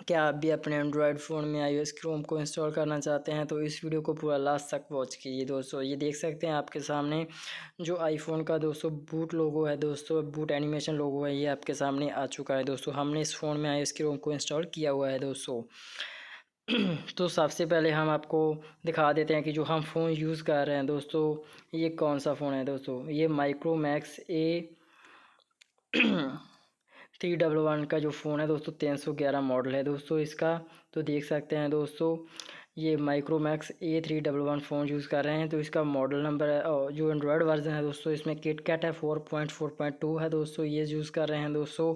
क्या आप भी अपने एंड्रॉयड फ़ोन में iOS क्रोम को इंस्टॉल करना चाहते हैं तो इस वीडियो को पूरा लास्ट तक वॉच कीजिए दोस्तों। ये देख सकते हैं आपके सामने जो आईफोन का दोस्तों बूट लोगो है दोस्तों, बूट एनिमेशन लोगो है, ये आपके सामने आ चुका है दोस्तों। हमने इस फ़ोन में iOS क्रोम को इंस्टॉल किया हुआ है दोस्तों। तो सबसे पहले हम आपको दिखा देते हैं कि जो हम फ़ोन यूज़ कर रहे हैं दोस्तों, ये कौन सा फ़ोन है दोस्तों। ये माइक्रोमैक्स A311 का जो फ़ोन है दोस्तों, 311 मॉडल है दोस्तों इसका। तो देख सकते हैं दोस्तों, ये माइक्रोमैक्स A311 फ़ोन यूज़ कर रहे हैं। तो इसका मॉडल नंबर है और जो एंड्रॉयड वर्जन है दोस्तों, इसमें किटकैट है 4.4.2 है दोस्तों, ये यूज़ कर रहे हैं दोस्तों।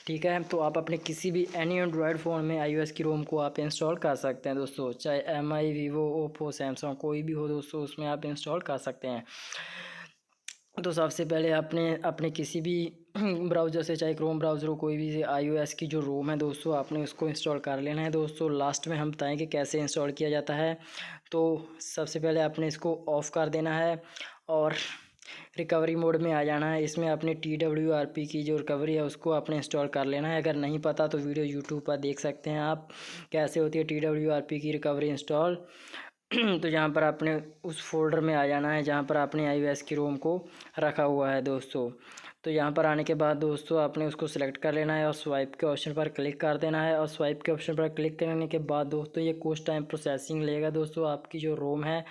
ठीक है, तो आप अपने किसी भी एनी एंड्रॉयड फ़ोन में iOS की रोम को आप इंस्टॉल कर सकते हैं दोस्तों, चाहे MI, वीवो, ओप्पो, सैमसंग कोई भी हो दोस्तों, उसमें आप इंस्टॉल कर सकते हैं। तो सबसे पहले आपने अपने किसी भी ब्राउज़र से, चाहे क्रोम ब्राउज़र हो, कोई भी iOS की जो रोम है दोस्तों, आपने उसको इंस्टॉल कर लेना है दोस्तों। लास्ट में हम बताएंगे कैसे इंस्टॉल किया जाता है। तो सबसे पहले आपने इसको ऑफ़ कर देना है और रिकवरी मोड में आ जाना है। इसमें अपने TWRP की जो रिकवरी है उसको आपने इंस्टॉल कर लेना है। अगर नहीं पता तो वीडियो यूट्यूब पर देख सकते हैं आप, कैसे होती है TWRP की रिकवरी इंस्टॉल। तो यहाँ पर आपने उस फोल्डर में आ जाना है जहाँ पर आपने iOS की रोम को रखा हुआ है दोस्तों। तो यहाँ पर आने के बाद दोस्तों आपने उसको सिलेक्ट कर लेना है और स्वाइप के ऑप्शन पर क्लिक कर देना है। और स्वाइप के ऑप्शन पर क्लिक करने के बाद दोस्तों ये कुछ टाइम प्रोसेसिंग लेगा दोस्तों। आपकी जो रोम है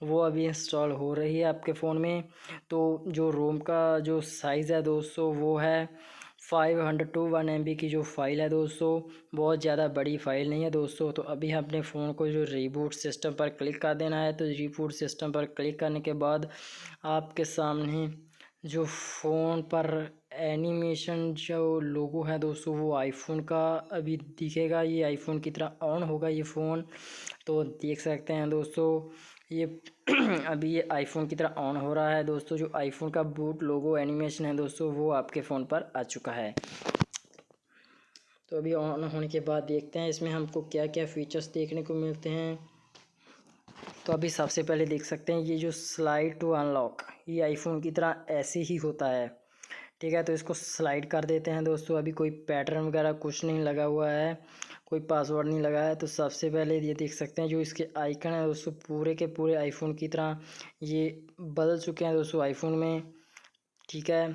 वो अभी इंस्टॉल हो रही है आपके फ़ोन में। तो जो रोम का जो साइज़ है दोस्तों वो है 500 to 1 MB की जो फ़ाइल है दोस्तों, बहुत ज़्यादा बड़ी फ़ाइल नहीं है दोस्तों। तो अभी अपने फ़ोन को जो रीबूट सिस्टम पर क्लिक कर देना है। तो रीबूट सिस्टम पर क्लिक करने के बाद आपके सामने जो फ़ोन पर एनिमेशन जो लोगो है दोस्तों, वो आईफोन का अभी दिखेगा। ये आईफोन की तरह ऑन होगा ये फ़ोन। तो देख सकते हैं दोस्तों, ये अभी ये आईफोन की तरह ऑन हो रहा है दोस्तों। जो आईफोन का बूट लोगो एनिमेशन है दोस्तों, वो आपके फ़ोन पर आ चुका है। तो अभी ऑन होने के बाद देखते हैं इसमें हमको क्या क्या फ़ीचर्स देखने को मिलते हैं। तो अभी सबसे पहले देख सकते हैं ये जो स्लाइड टू अनलॉक, ये आईफोन की तरह ऐसे ही होता है। ठीक है, तो इसको स्लाइड कर देते हैं दोस्तों। अभी कोई पैटर्न वगैरह कुछ नहीं लगा हुआ है, कोई पासवर्ड नहीं लगा है। तो सबसे पहले ये देख सकते हैं जो इसके आइकन है दोस्तों, पूरे के पूरे आईफोन की तरह ये बदल चुके हैं दोस्तों आईफोन में। ठीक है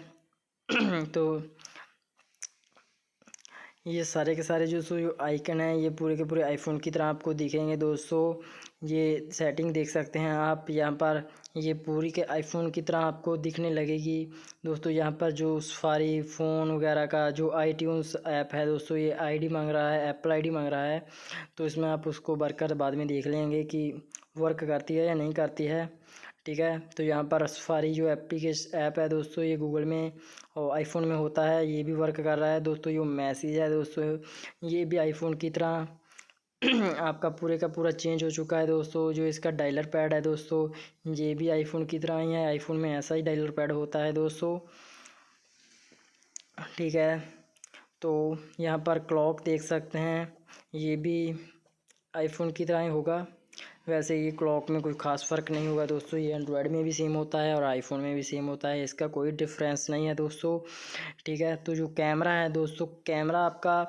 तो ये सारे के सारे जो आइकन हैं ये पूरे के पूरे आईफोन की तरह आपको दिखेंगे दोस्तों। ये सेटिंग देख सकते हैं आप यहाँ पर, ये पूरी के आईफोन की तरह आपको दिखने लगेगी दोस्तों। यहाँ पर जो सफारी फ़ोन वगैरह का जो iTunes ऐप है दोस्तों, ये आईडी मांग रहा है, एप्पल आईडी मांग रहा है। तो इसमें आप उसको वर्क बाद में देख लेंगे कि वर्क करती है या नहीं करती है। ठीक है, तो यहाँ पर सफारी जो एप्लीकेशन ऐप है दोस्तों, ये गूगल में और आईफोन में होता है, ये भी वर्क कर रहा है दोस्तों। जो मैसेज है दोस्तों, ये भी आईफोन की तरह आपका पूरे का पूरा चेंज हो चुका है दोस्तों। जो इसका डायलर पैड है दोस्तों, ये भी आईफोन की तरह ही है। आईफोन में ऐसा ही डायलर पैड होता है दोस्तों। ठीक है, तो यहाँ पर क्लॉक देख सकते हैं, ये भी आईफोन की तरह ही होगा। वैसे ये क्लॉक में कोई ख़ास फ़र्क नहीं होगा दोस्तों, ये एंड्रॉयड में भी सेम होता है और आईफोन में भी सेम होता है, इसका कोई डिफरेंस नहीं है दोस्तों। ठीक है, तो जो कैमरा है दोस्तों, कैमरा आपका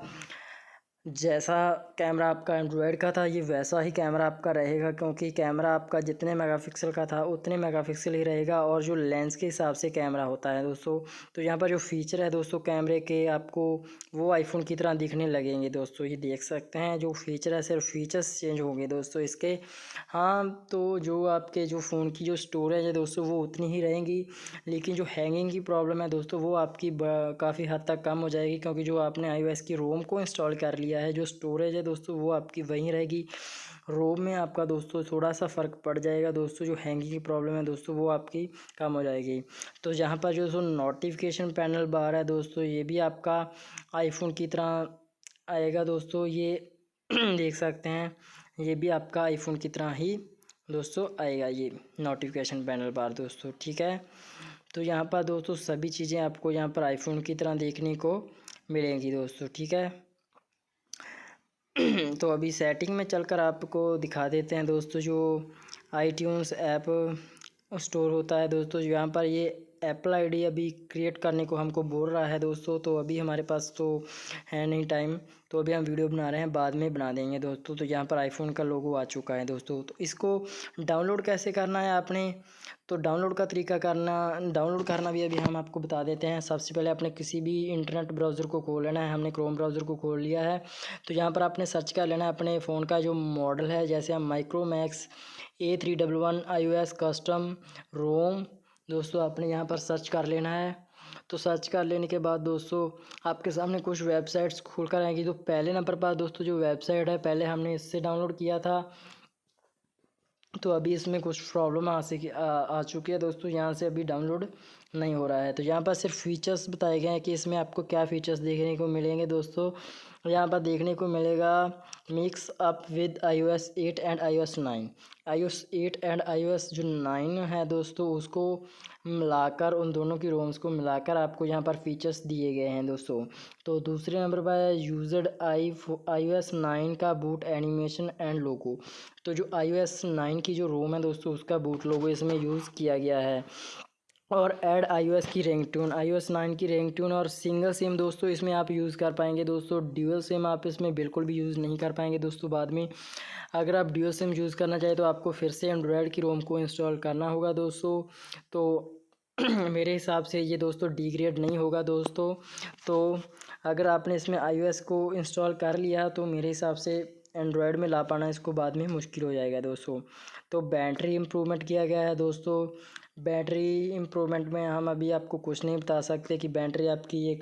जैसा कैमरा आपका एंड्रॉयड का था ये वैसा ही कैमरा आपका रहेगा, क्योंकि कैमरा आपका जितने मेगापिक्सल का था उतने मेगापिक्सल ही रहेगा और जो लेंस के हिसाब से कैमरा होता है दोस्तों। तो यहाँ पर जो फीचर है दोस्तों कैमरे के, आपको वो आईफोन की तरह दिखने लगेंगे दोस्तों। ये देख सकते हैं जो फीचर है, सिर्फ फीचर्स चेंज होंगे दोस्तों इसके। हाँ, तो जो आपके जो फ़ोन की जो स्टोरेज है दोस्तों वो उतनी ही रहेंगी, लेकिन जो हैंगिंग की प्रॉब्लम है दोस्तों वो आपकी काफ़ी हद तक कम हो जाएगी, क्योंकि जो आपने iOS की रोम को इंस्टॉल कर लिया है, जो स्टोरेज है दोस्तों वो आपकी वहीं रहेगी। रोम में आपका दोस्तों थोड़ा सा फ़र्क पड़ जाएगा दोस्तों। जो हैंगिंग की प्रॉब्लम है दोस्तों वो आपकी कम हो जाएगी। तो यहाँ पर जो नोटिफिकेशन पैनल बार है दोस्तों, ये भी आपका आईफोन की तरह आएगा दोस्तों। ये देख सकते हैं, ये भी आपका आईफोन की तरह ही दोस्तों आएगा, ये नोटिफिकेशन पैनल बार दोस्तों। ठीक है, तो यहाँ पर दोस्तों सभी चीज़ें आपको यहाँ पर आईफोन की तरह देखने को मिलेंगी दोस्तों। ठीक है तो अभी सेटिंग में चलकर आपको दिखा देते हैं दोस्तों। जो iTunes ऐप स्टोर होता है दोस्तों, यहाँ पर ये एप्पल आईडी अभी क्रिएट करने को हमको बोल रहा है दोस्तों। तो अभी हमारे पास तो है नहीं टाइम, तो अभी हम वीडियो बना रहे हैं, बाद में बना देंगे दोस्तों। तो यहाँ पर आईफोन का लोगो आ चुका है दोस्तों। तो इसको डाउनलोड कैसे करना है आपने, तो डाउनलोड करना भी अभी हम आपको बता देते हैं। सबसे पहले आपने किसी भी इंटरनेट ब्राउज़र को खोल लेना है। हमने क्रोम ब्राउज़र को खोल लिया है। तो यहाँ पर आपने सर्च कर लेना है अपने फ़ोन का जो मॉडल है, जैसे हम Micromax A311 iOS custom ROM दोस्तों, आपने यहाँ पर सर्च कर लेना है। तो सर्च कर लेने के बाद दोस्तों आपके सामने कुछ वेबसाइट्स खुल कर आएंगी। तो पहले नंबर पर दोस्तों जो वेबसाइट है, पहले हमने इससे डाउनलोड किया था, तो अभी इसमें कुछ प्रॉब्लम आ चुकी है दोस्तों। यहाँ से अभी डाउनलोड नहीं हो रहा है। तो यहाँ पर सिर्फ फीचर्स बताए गए हैं कि इसमें आपको क्या फ़ीचर्स देखने को मिलेंगे दोस्तों। यहाँ पर देखने को मिलेगा mix up with iOS 8 and iOS 9। iOS 8 and iOS जो 9 है दोस्तों, उसको मिलाकर, उन दोनों की रोम्स को मिलाकर आपको यहाँ पर फीचर्स दिए गए हैं दोस्तों। तो दूसरे नंबर पर यूज्ड iOS 9 का बूट एनिमेशन एंड लोगो। तो जो iOS 9 की जो रोम है दोस्तों, उसका बूट लोगो इसमें यूज़ किया गया है। और ऐड iOS की रिंगटोन, iOS 9 की रिंगटोन और सिंगल सिम दोस्तों इसमें आप यूज़ कर पाएंगे दोस्तों। ड्यूअल सिम आप इसमें बिल्कुल भी यूज़ नहीं कर पाएंगे दोस्तों। बाद में अगर आप ड्यूअल सिम यूज़ करना चाहें तो आपको फिर से एंड्रॉयड की रोम को इंस्टॉल करना होगा दोस्तों। तो मेरे हिसाब से ये दोस्तों डिग्रेड नहीं होगा दोस्तों। तो अगर आपने इसमें iOS को इंस्टॉल कर लिया तो मेरे हिसाब से एंड्रॉयड में ला पाना इसको बाद में मुश्किल हो जाएगा दोस्तों। तो बैटरी इम्प्रूवमेंट किया गया है दोस्तों। बैटरी इम्प्रूवमेंट में हम अभी आपको कुछ नहीं बता सकते कि बैटरी आपकी ये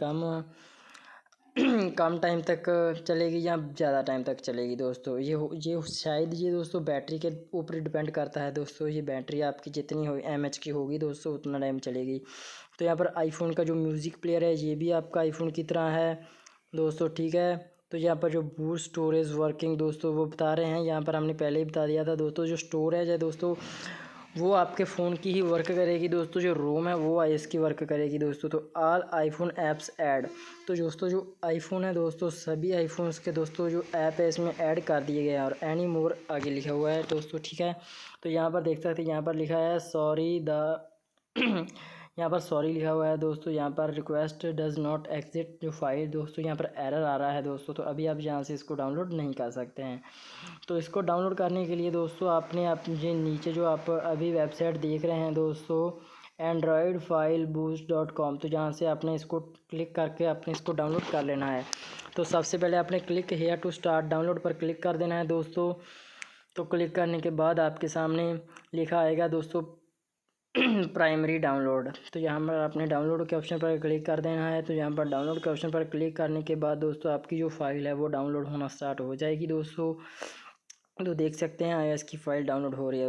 कम टाइम तक चलेगी या ज़्यादा टाइम तक चलेगी दोस्तों। ये शायद ये दोस्तों बैटरी के ऊपर डिपेंड करता है दोस्तों। ये बैटरी आपकी जितनी हो mAh की होगी दोस्तों, उतना टाइम चलेगी। तो यहाँ पर आईफोन का जो म्यूज़िक प्लेयर है, ये भी आपका आईफोन की तरह है दोस्तों, ठीक है। तो यहाँ पर जो बूट स्टोरेज वर्किंग दोस्तों वो बता रहे हैं। यहाँ पर हमने पहले ही बता दिया था दोस्तों। जो स्टोरेज है दोस्तों, वो आपके फ़ोन की ही वर्क करेगी दोस्तों। जो रोम है वो iOS की वर्क करेगी दोस्तों। तो ऑल आईफोन ऐप्स ऐड, तो दोस्तों जो आईफोन है दोस्तों, सभी आईफोन्स के दोस्तों जो ऐप है इसमें ऐड कर दिए गए हैं। और एनी मोर आगे लिखा हुआ है दोस्तों, ठीक है। तो यहाँ पर देख सकते हैं, यहाँ पर लिखा है सॉरी द यहाँ पर सॉरी लिखा हुआ है दोस्तों। यहाँ पर रिक्वेस्ट डज नॉट एग्जिट जो फाइल दोस्तों, यहाँ पर एरर आ रहा है दोस्तों। तो अभी आप यहाँ से इसको डाउनलोड नहीं कर सकते हैं। तो इसको डाउनलोड करने के लिए दोस्तों आपने ये नीचे जो आप अभी वेबसाइट देख रहे हैं दोस्तों, androidfileboost.com, तो जहाँ से आपने इसको क्लिक करके आपने इसको डाउनलोड कर लेना है। तो सबसे पहले आपने click here to start download पर क्लिक कर देना है दोस्तों। तो क्लिक करने के बाद आपके सामने लिखा आएगा दोस्तों प्राइमरी डाउनलोड। तो यहाँ पर आपने डाउनलोड के ऑप्शन पर क्लिक कर देना है। तो यहाँ पर डाउनलोड के ऑप्शन पर क्लिक करने के बाद दोस्तों आपकी जो फाइल है वो डाउनलोड होना स्टार्ट हो जाएगी दोस्तों। तो देख सकते हैं iOS की फ़ाइल डाउनलोड हो रही है।